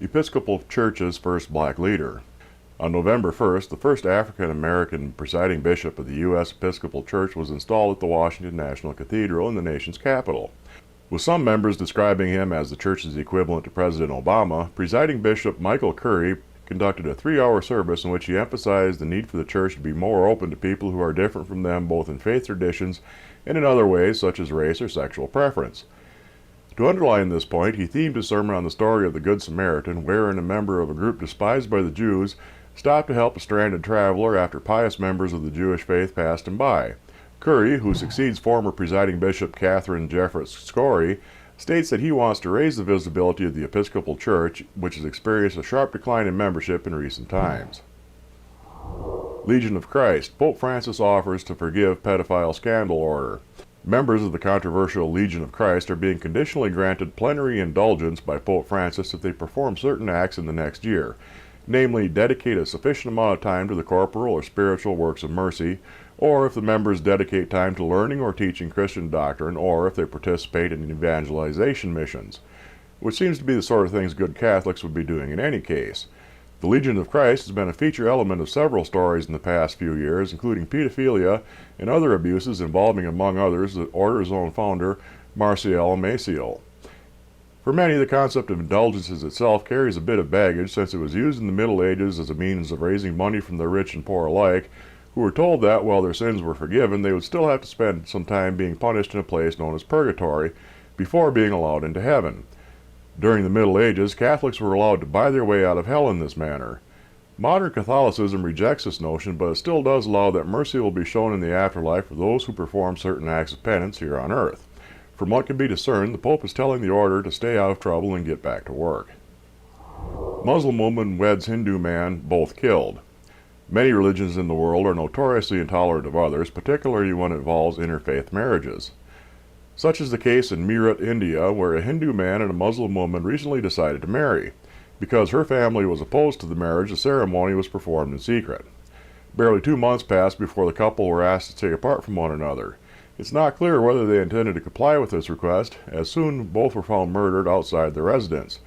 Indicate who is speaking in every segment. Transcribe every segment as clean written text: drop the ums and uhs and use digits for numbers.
Speaker 1: Episcopal Church's first black leader. On November 1st, the first African-American presiding bishop of the U.S. Episcopal Church was installed at the Washington National Cathedral in the nation's capital. With some members describing him as the church's equivalent to President Obama, presiding Bishop Michael Curry conducted a 3-hour service in which he emphasized the need for the church to be more open to people who are different from them both in faith traditions and in other ways such as race or sexual preference. To underline this point, he themed his sermon on the story of the Good Samaritan, wherein a member of a group despised by the Jews stopped to help a stranded traveler after pious members of the Jewish faith passed him by. Curry, who succeeds former presiding Bishop Catherine Jefferts Scory, states that he wants to raise the visibility of the Episcopal Church, which has experienced a sharp decline in membership in recent times. Legion of Christ. Pope Francis offers to forgive pedophile scandal order. Members of the controversial Legion of Christ are being conditionally granted plenary indulgence by Pope Francis if they perform certain acts in the next year, namely dedicate a sufficient amount of time to the corporal or spiritual works of mercy, or if the members dedicate time to learning or teaching Christian doctrine, or if they participate in evangelization missions, which seems to be the sort of things good Catholics would be doing in any case. The Legion of Christ has been a feature element of several stories in the past few years, including pedophilia and other abuses involving, among others, the order's own founder, Marcial Maciel. For many, the concept of indulgences itself carries a bit of baggage, since it was used in the Middle Ages as a means of raising money from the rich and poor alike, who were told that, while their sins were forgiven, they would still have to spend some time being punished in a place known as purgatory before being allowed into heaven. During the Middle Ages, Catholics were allowed to buy their way out of hell in this manner. Modern Catholicism rejects this notion, but it still does allow that mercy will be shown in the afterlife for those who perform certain acts of penance here on earth. From what can be discerned, the Pope is telling the order to stay out of trouble and get back to work. Muslim woman weds Hindu man, both killed. Many religions in the world are notoriously intolerant of others, particularly when it involves interfaith marriages. Such is the case in Meerut, India, where a Hindu man and a Muslim woman recently decided to marry. Because her family was opposed to the marriage, the ceremony was performed in secret. Barely 2 months passed before the couple were asked to stay apart from one another. It's not clear whether they intended to comply with this request, as soon both were found murdered outside their residence.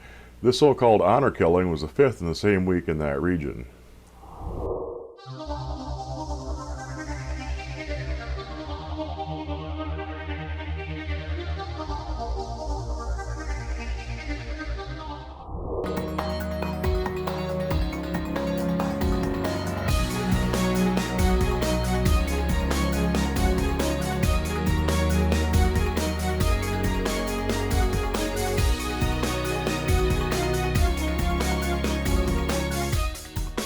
Speaker 1: This so-called honor killing was the 5th in the same week in that region.